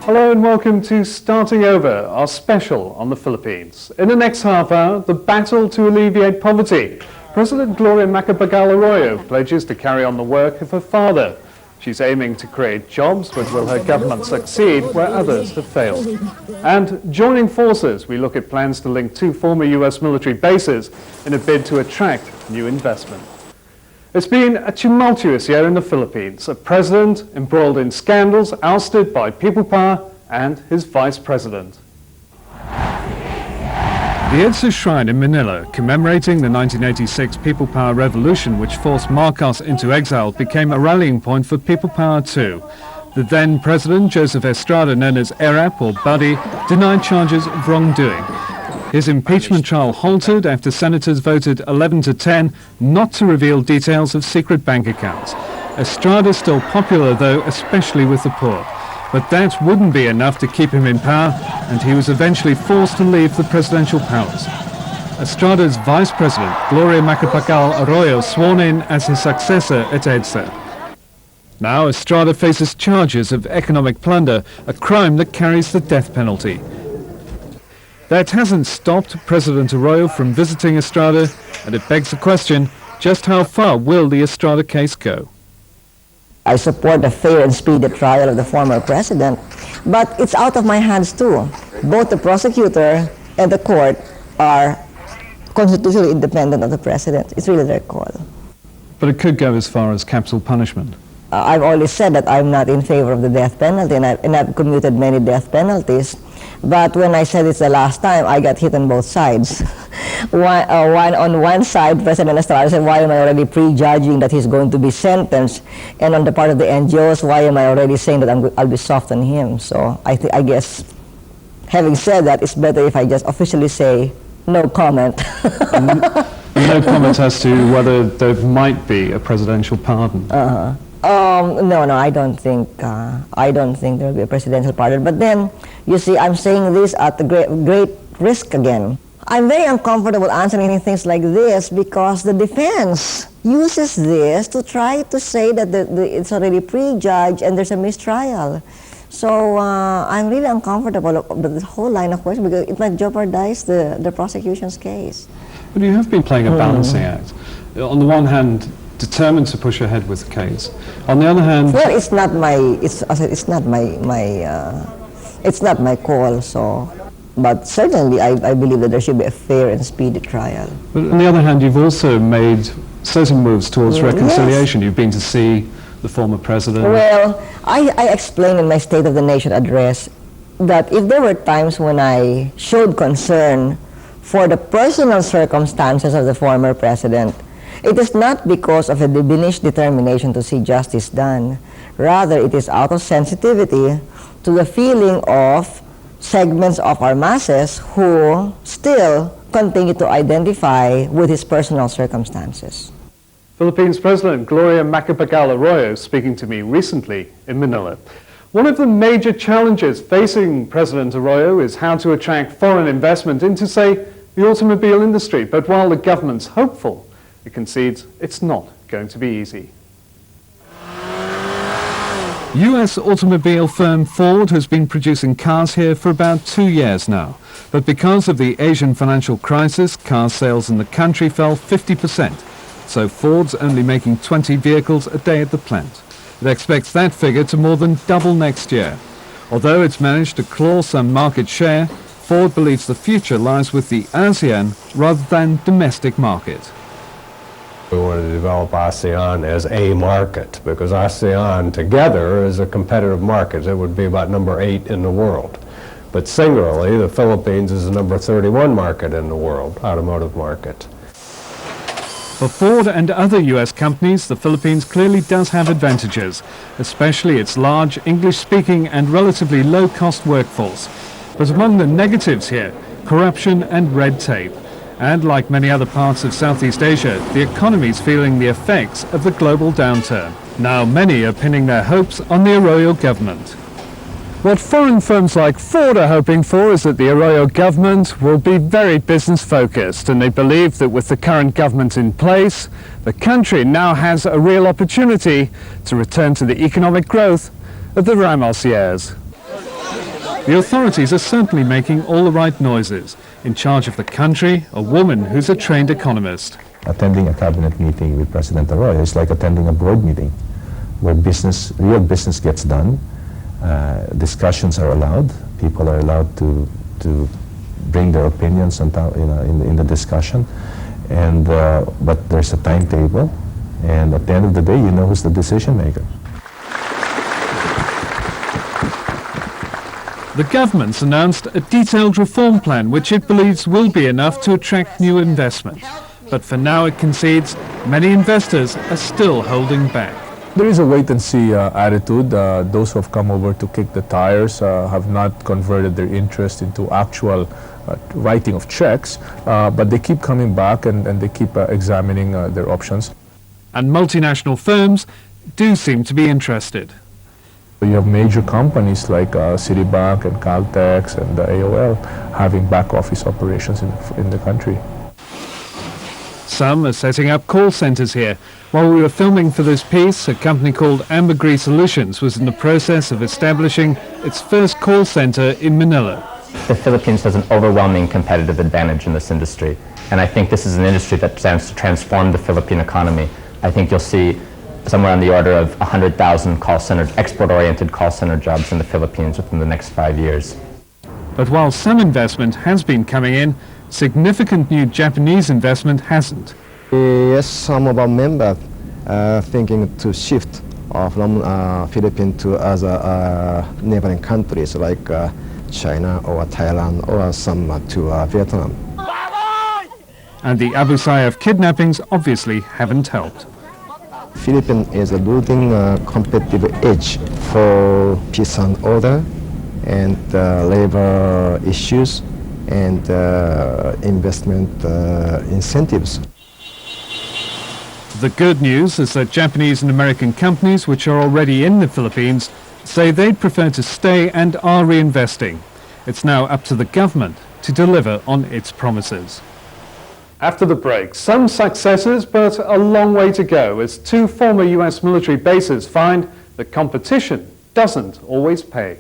Hello and welcome to Starting Over, our special on the Philippines. In the next half hour, the battle to alleviate poverty. President Gloria Macapagal Arroyo pledges to carry on the work of her father. She's aiming to create jobs, but will her government succeed where others have failed? And joining forces, we look at plans to link 2 former US military bases in a bid to attract new investment. It's been a tumultuous year in the Philippines. A president embroiled in scandals, ousted by people power, and his vice president. The EDSA Shrine in Manila, commemorating the 1986 People Power Revolution which forced Marcos into exile, became a rallying point for People Power too. The then President, Joseph Estrada, known as ERAP or Buddy, denied charges of wrongdoing. His impeachment trial halted after senators voted 11-10 not to reveal details of secret bank accounts. Estrada is still popular though, especially with the poor. But that wouldn't be enough to keep him in power, and he was eventually forced to leave the presidential palace. Estrada's vice president, Gloria Macapagal Arroyo, sworn in as his successor at EDSA. Now Estrada faces charges of economic plunder, a crime that carries the death penalty. That hasn't stopped President Arroyo from visiting Estrada, and it begs the question, just how far will the Estrada case go? I support the fair and speedy trial of the former president, but it's out of my hands too. Both the prosecutor and the court are constitutionally independent of the president. It's really their call. But it could go as far as capital punishment. I've always said that I'm not in favor of the death penalty, and I've commuted many death penalties. But when I said it's the last time, I got hit on both sides. On one side, President Estrada said, why am I already prejudging that he's going to be sentenced? And on the part of the NGOs, why am I already saying that I'll be soft on him? So I guess, having said that, it's better if I just officially say, no comment. No comment as to whether there might be a presidential pardon? No, I don't think there will be a presidential pardon. But then, you see, I'm saying this at the great risk again. I'm very uncomfortable answering things like this because the defense uses this to try to say that it's already prejudged and there's a mistrial. So I'm really uncomfortable with this whole line of questions because it might jeopardize the prosecution's case. But you have been playing a balancing act. On the one hand, determined to push ahead with the case. On the other hand, well, it's not my call. So, but certainly I believe that there should be a fair and speedy trial. But on the other hand, you've also made certain moves towards reconciliation. Yes. You've been to see the former president. Well, I explained in my State of the Nation address that if there were times when I showed concern for the personal circumstances of the former president, it is not because of a diminished determination to see justice done. Rather, it is out of sensitivity to the feeling of segments of our masses who still continue to identify with his personal circumstances. Philippines President Gloria Macapagal Arroyo speaking to me recently in Manila. One of the major challenges facing President Arroyo is how to attract foreign investment into, say, the automobile industry. But while the government's hopeful, it concedes it's not going to be easy. US automobile firm Ford has been producing cars here for about 2 years now. But because of the Asian financial crisis, car sales in the country fell 50%. So Ford's only making 20 vehicles a day at the plant. It expects that figure to more than double next year. Although it's managed to claw some market share, Ford believes the future lies with the ASEAN rather than domestic market. We wanted to develop ASEAN as a market because ASEAN together is a competitive market. It would be about number 8 in the world. But singularly, the Philippines is the number 31 market in the world, automotive market. For Ford and other US companies, the Philippines clearly does have advantages, especially its large English-speaking and relatively low-cost workforce. But among the negatives here, corruption and red tape. And like many other parts of Southeast Asia, the economy's feeling the effects of the global downturn. Now many are pinning their hopes on the Arroyo government. What foreign firms like Ford are hoping for is that the Arroyo government will be very business-focused, and they believe that with the current government in place, the country now has a real opportunity to return to the economic growth of the Ramos years. The authorities are certainly making all the right noises. In charge of the country, a woman who's a trained economist. Attending a cabinet meeting with President Arroyo is like attending a board meeting where real business gets done. Discussions are allowed. People are allowed to bring their opinions on in the discussion. And, but there's a timetable. And at the end of the day, you know who's the decision maker. The government's announced a detailed reform plan which it believes will be enough to attract new investment. But for now it concedes many investors are still holding back. There is a wait-and-see attitude. Those who have come over to kick the tires have not converted their interest into actual writing of checks, but they keep coming back and they keep examining their options. And multinational firms do seem to be interested. You have major companies like Citibank and Caltex and AOL having back-office operations in the country. Some are setting up call centres here. While we were filming for this piece, a company called Ambergris Solutions was in the process of establishing its first call centre in Manila. The Philippines has an overwhelming competitive advantage in this industry, and I think this is an industry that stands to transform the Philippine economy. I think you'll see somewhere on the order of 100,000 call center, export-oriented call center jobs in the Philippines within the next 5 years. But while some investment has been coming in, significant new Japanese investment hasn't. Yes, some of our members are thinking to shift from Philippines to other neighboring countries like China or Thailand or some to Vietnam. And the Abu Sayyaf kidnappings obviously haven't helped. Philippines is losing competitive edge for peace and order and labor issues and investment incentives. The good news is that Japanese and American companies which are already in the Philippines say they'd prefer to stay and are reinvesting. It's now up to the government to deliver on its promises. After the break, some successes, but a long way to go as two former US military bases find that competition doesn't always pay.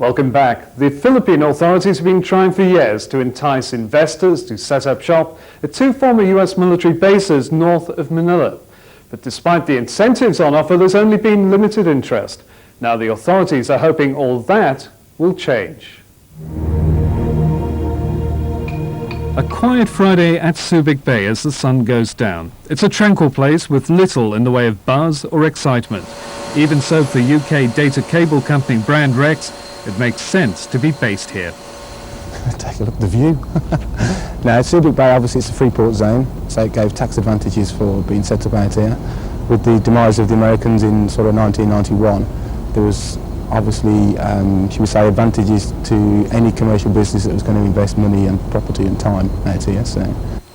Welcome back. The Philippine authorities have been trying for years to entice investors to set up shop at two former US military bases north of Manila. But despite the incentives on offer, there's only been limited interest. Now the authorities are hoping all that will change. A quiet Friday at Subic Bay as the sun goes down. It's a tranquil place with little in the way of buzz or excitement. Even so, for UK data cable company Brand Rex, it makes sense to be based here. Take a look at the view. Now, Subic Bay, obviously it's a free port zone, so it gave tax advantages for being set up out here. With the demise of the Americans in sort of 1991, there was obviously, should we say, advantages to any commercial business that was going to invest money and property and time out here. So.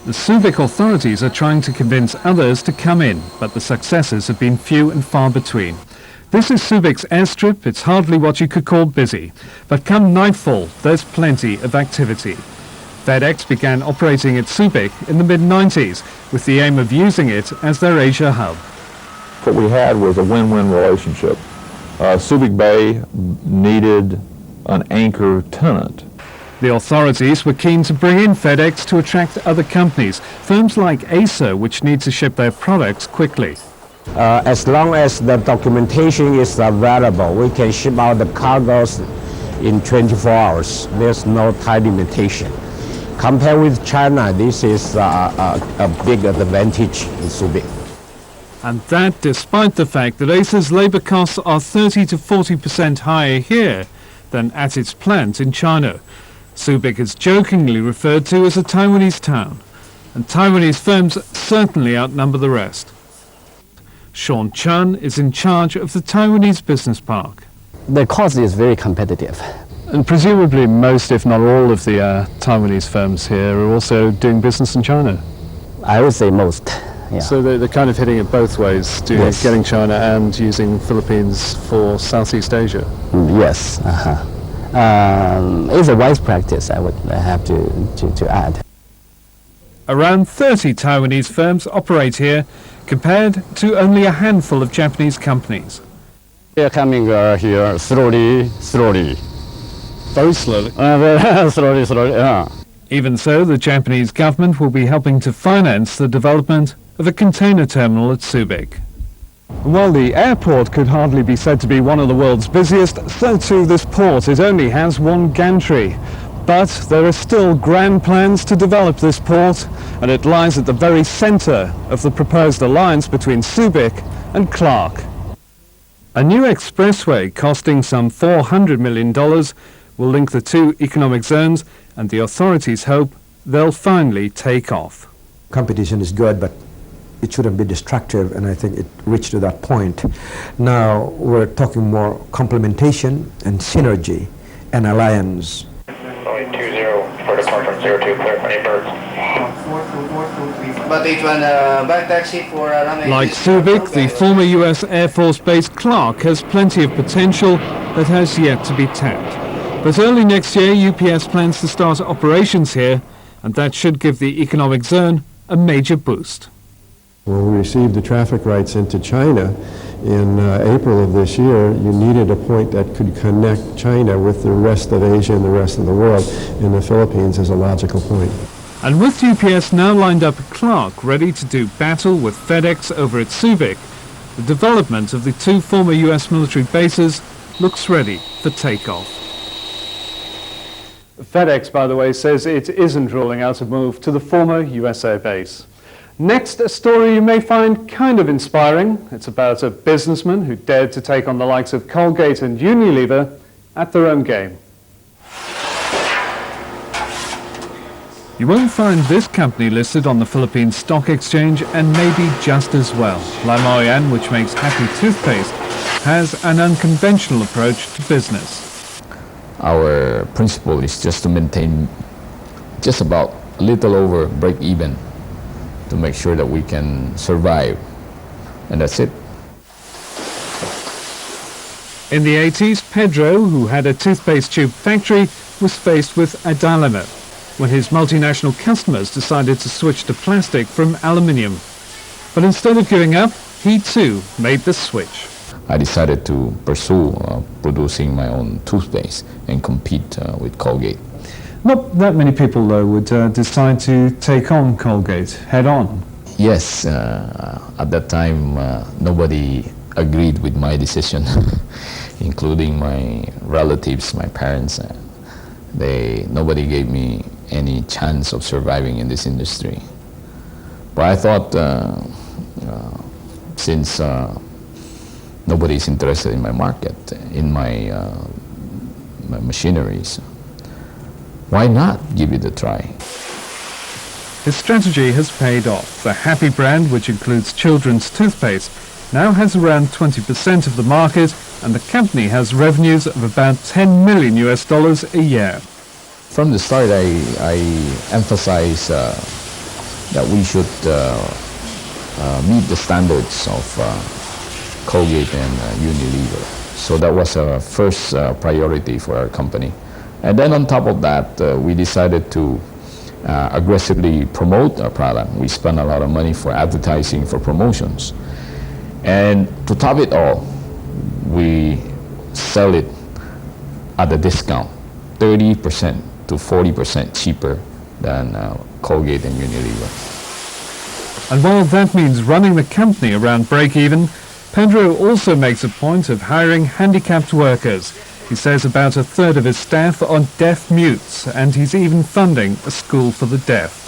The Subic authorities are trying to convince others to come in, but the successes have been few and far between. This is Subic's airstrip. It's hardly what you could call busy, but come nightfall, there's plenty of activity. FedEx began operating at Subic in the mid-90s with the aim of using it as their Asia hub. What we had was a win-win relationship. Subic Bay needed an anchor tenant. The authorities were keen to bring in FedEx to attract other companies, firms like Acer, which need to ship their products quickly. As long as the documentation is available, we can ship out the cargoes in 24 hours. There's no time limitation. Compared with China, this is a big advantage in Subic. And that despite the fact that Acer's labour costs are 30 to 40% higher here than at its plant in China. Subic is jokingly referred to as a Taiwanese town, and Taiwanese firms certainly outnumber the rest. Sean Chun is in charge of the Taiwanese business park. The cost is very competitive. And presumably most, if not all, of the Taiwanese firms here are also doing business in China. I would say most. Yeah. So they're kind of hitting it both ways, getting China and using Philippines for Southeast Asia. Yes. It's a wise practice, I would have to add. Around 30 Taiwanese firms operate here, compared to only a handful of Japanese companies. They are coming here slowly. Very slowly. Slowly, yeah. Even so, the Japanese government will be helping to finance the development of a container terminal at Subic. While the airport could hardly be said to be one of the world's busiest, so too this port. It only has one gantry. But there are still grand plans to develop this port, and it lies at the very centre of the proposed alliance between Subic and Clark. A new expressway costing some $400 million will link the two economic zones, and the authorities hope they'll finally take off. Competition is good, but it shouldn't be destructive, and I think it reached to that point. Now we're talking more complementation and synergy and alliance. 20 for departure 02, clear for any birds. Like Subic, the former US Air Force Base Clark has plenty of potential that has yet to be tapped. But early next year, UPS plans to start operations here, and that should give the economic zone a major boost. When we received the traffic rights into China in April of this year, you needed a point that could connect China with the rest of Asia and the rest of the world, and the Philippines is a logical point. And with UPS now lined up at Clark, ready to do battle with FedEx over at Subic, the development of the two former US military bases looks ready for takeoff. FedEx, by the way, says it isn't ruling out a move to the former USA base. Next, a story you may find kind of inspiring. It's about a businessman who dared to take on the likes of Colgate and Unilever at their own game. You won't find this company listed on the Philippine Stock Exchange, and maybe just as well. Lamoyan, which makes Happy toothpaste, has an unconventional approach to business. Our principle is just to maintain just about a little over break even to make sure that we can survive, and that's it. In the 80s, Pedro, who had a toothpaste tube factory, was faced with a dilemma when his multinational customers decided to switch to plastic from aluminium. But instead of giving up, he too made the switch. I decided to pursue producing my own toothpaste and compete with Colgate. Not that many people, though, would decide to take on Colgate head-on. Yes, at that time, nobody agreed with my decision, including my relatives, my parents. Nobody gave me any chance of surviving in this industry. But I thought, since nobody is interested in my market, in my machineries, why not give it a try? His strategy has paid off. The Happy brand, which includes children's toothpaste, now has around 20% of the market, and the company has revenues of about $10 million a year. From the start, I emphasized that we should meet the standards of Colgate and Unilever. So that was a first priority for our company. And then on top of that, we decided to aggressively promote our product. We spent a lot of money for advertising, for promotions. And to top it all, we sell it at a discount, 30% to 40% cheaper than Colgate and Unilever. And while that means running the company around break-even, Pedro also makes a point of hiring handicapped workers. He says about a third of his staff are deaf mutes, and he's even funding a school for the deaf.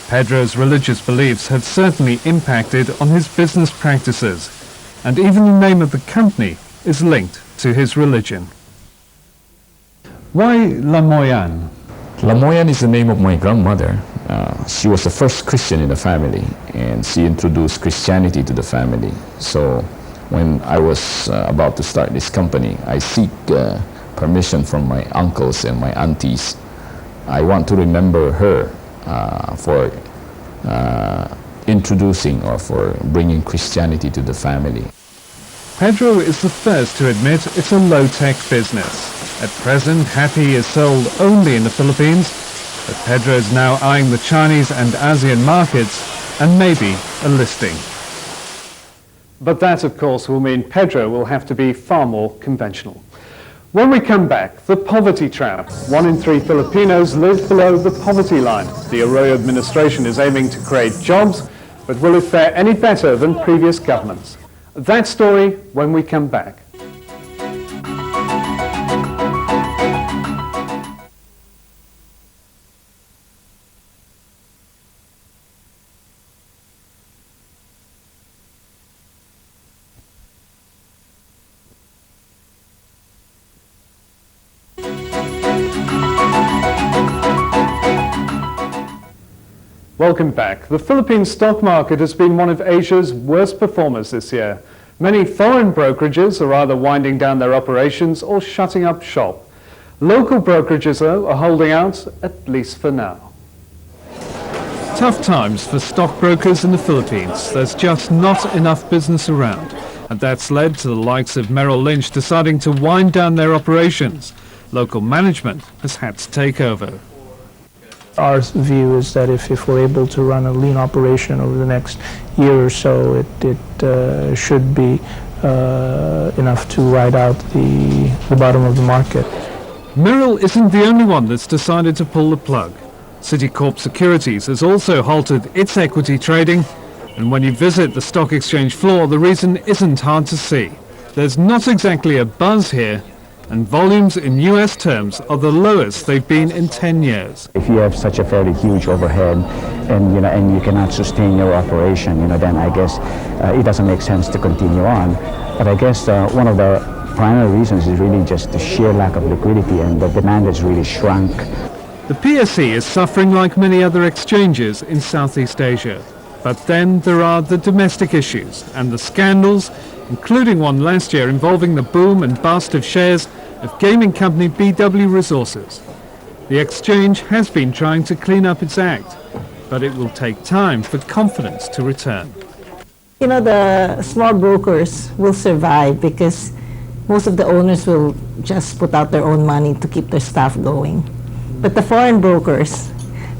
Pedro's religious beliefs have certainly impacted on his business practices, and even the name of the company is linked to his religion. Why Lamoyan? Lamoyan is the name of my grandmother. She was the first Christian in the family, and she introduced Christianity to the family. So when I was about to start this company, I seek permission from my uncles and my aunties. I want to remember her for introducing or for bringing Christianity to the family. Pedro is the first to admit it's a low-tech business. At present, Happy is sold only in the Philippines, but Pedro is now eyeing the Chinese and ASEAN markets and maybe a listing. But that, of course, will mean Pedro will have to be far more conventional. When we come back, the poverty trap. 1 in 3 Filipinos live below the poverty line. The Arroyo administration is aiming to create jobs, but will it fare any better than previous governments? That story when we come back. Welcome back. The Philippine stock market has been one of Asia's worst performers this year. Many foreign brokerages are either winding down their operations or shutting up shop. Local brokerages, though, are holding out, at least for now. Tough times for stockbrokers in the Philippines. There's just not enough business around. And that's led to the likes of Merrill Lynch deciding to wind down their operations. Local management has had to take over. Our view is that if we're able to run a lean operation over the next year or so, it should be enough to ride out the bottom of the market. Merrill isn't the only one that's decided to pull the plug. Citicorp Securities has also halted its equity trading, and when you visit the stock exchange floor, the reason isn't hard to see. There's not exactly a buzz here, and volumes in US terms are the lowest they've been in 10 years. If you have such a fairly huge overhead and you cannot sustain your operation, then I guess it doesn't make sense to continue on. But I guess one of the primary reasons is really just the sheer lack of liquidity, and the demand has really shrunk. The PSE is suffering like many other exchanges in Southeast Asia. But then there are the domestic issues and the scandals, including one last year involving the boom and bust of shares of gaming company BW Resources. The exchange has been trying to clean up its act, but it will take time for confidence to return. The small brokers will survive because most of the owners will just put out their own money to keep their staff going. But the foreign brokers,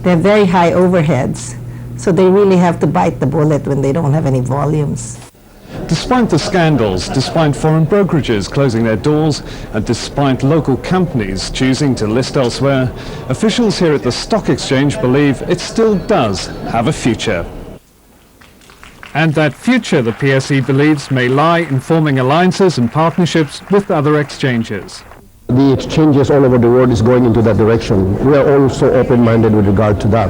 they have very high overheads, so they really have to bite the bullet when they don't have any volumes. Despite the scandals, despite foreign brokerages closing their doors, and despite local companies choosing to list elsewhere, officials here at the stock exchange believe it still does have a future. And that future, the PSE believes, may lie in forming alliances and partnerships with other exchanges. The exchanges all over the world is going into that direction. We are also open-minded with regard to that.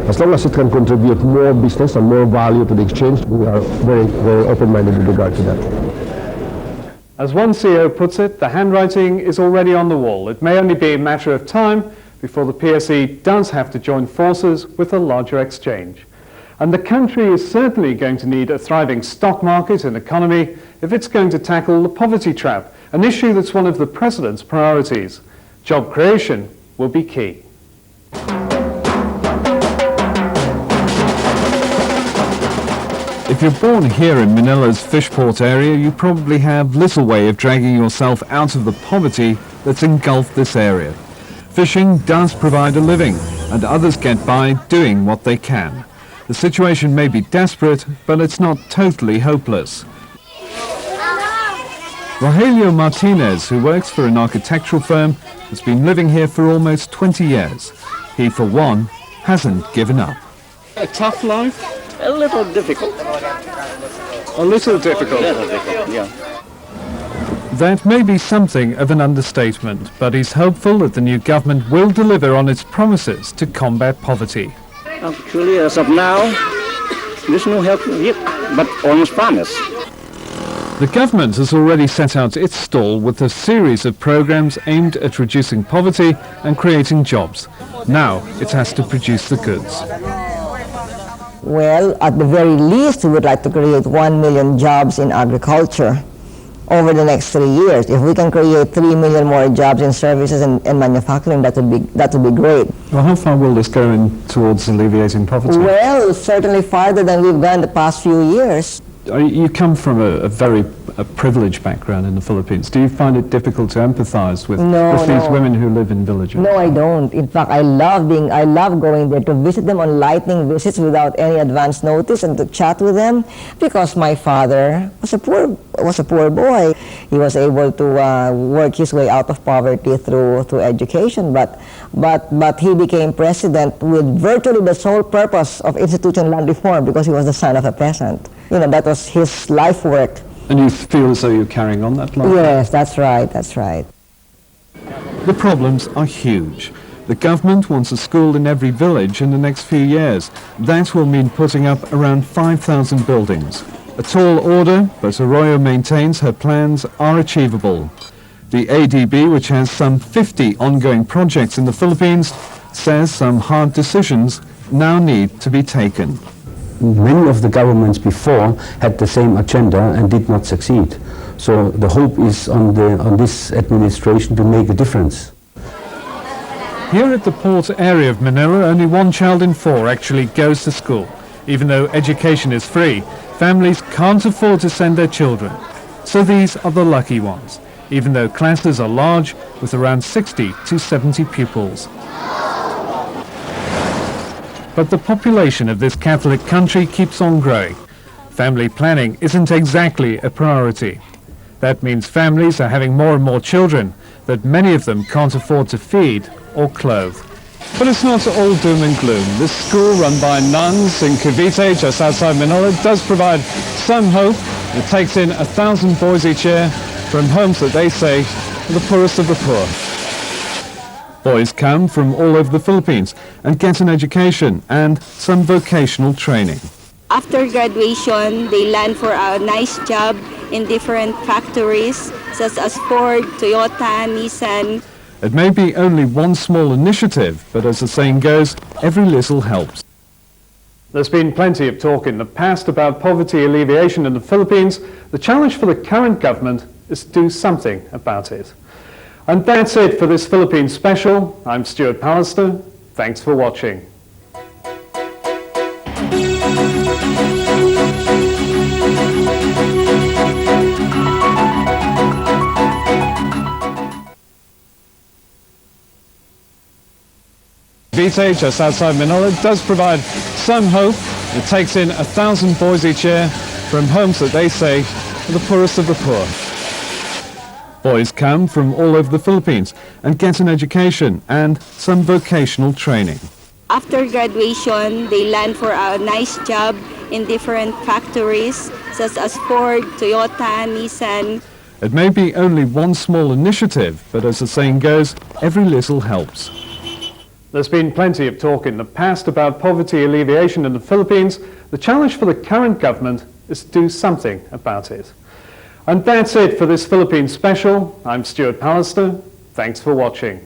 As long as it can contribute more business and more value to the exchange, we are very, very open-minded with regard to that. As one CEO puts it, the handwriting is already on the wall. It may only be a matter of time before the PSE does have to join forces with a larger exchange. And the country is certainly going to need a thriving stock market and economy if it's going to tackle the poverty trap, an issue that's one of the President's priorities. Job creation will be key. If you're born here in Manila's Fishport area, you probably have little way of dragging yourself out of the poverty that's engulfed this area. Fishing does provide a living, and others get by doing what they can. The situation may be desperate, but it's not totally hopeless. Rogelio Martinez, who works for an architectural firm, has been living here for almost 20 years. He, for one, hasn't given up. A tough life, a little difficult. A little difficult? A little difficult, yeah. That may be something of an understatement, but he's hopeful that the new government will deliver on its promises to combat poverty. Actually, as of now, there's no help yet, but almost promise. The government has already set out its stall with a series of programs aimed at reducing poverty and creating jobs. Now it has to produce the goods. Well, at the very least, we would like to create 1 million jobs in agriculture over the next 3 years. If we can create 3 million more jobs in services and manufacturing, that would be great. Well, how far will this go in towards alleviating poverty? Well, certainly farther than we've gone the past few years. You come from a very privileged background in the Philippines. Do you find it difficult to empathize with these women who live in villages? No, I don't. In fact, I love going there to visit them on lightning visits without any advance notice and to chat with them, because my father was a poor boy. He was able to work his way out of poverty through education, but he became president with virtually the sole purpose of institutional land reform because he was the son of a peasant. You know, that was his life work. And you feel as though you're carrying on that life? Yes, that's right, that's right. The problems are huge. The government wants a school in every village in the next few years. That will mean putting up around 5,000 buildings. A tall order, but Arroyo maintains her plans are achievable. The ADB, which has some 50 ongoing projects in the Philippines, says some hard decisions now need to be taken. Many of the governments before had the same agenda and did not succeed. So the hope is on this administration to make a difference. Here at the port area of Manila, only 1 child in 4 actually goes to school. Even though education is free, families can't afford to send their children. So these are the lucky ones, even though classes are large with around 60 to 70 pupils. But the population of this Catholic country keeps on growing. Family planning isn't exactly a priority. That means families are having more and more children that many of them can't afford to feed or clothe. But it's not all doom and gloom. This school run by nuns in Cavite, just outside Manila, does provide some hope. It takes in 1,000 boys each year from homes that they say are the poorest of the poor. Boys come from all over the Philippines and get an education and some vocational training. After graduation, they land for a nice job in different factories such as Ford, Toyota, Nissan. It may be only one small initiative, but as the saying goes, every little helps. There's been plenty of talk in the past about poverty alleviation in the Philippines. The challenge for the current government is to do something about it. And that's it for this Philippines special. I'm Stuart Pallister. Thanks for watching. Cavite, just outside Manila, does provide some hope. It takes in 1,000 boys each year from homes that they say are the poorest of the poor. Boys come from all over the Philippines and get an education and some vocational training. After graduation, they land for a nice job in different factories such as Ford, Toyota, Nissan. It may be only one small initiative, but as the saying goes, every little helps. There's been plenty of talk in the past about poverty alleviation in the Philippines. The challenge for the current government is to do something about it. And that's it for this Philippines special. I'm Stuart Pallister. Thanks for watching.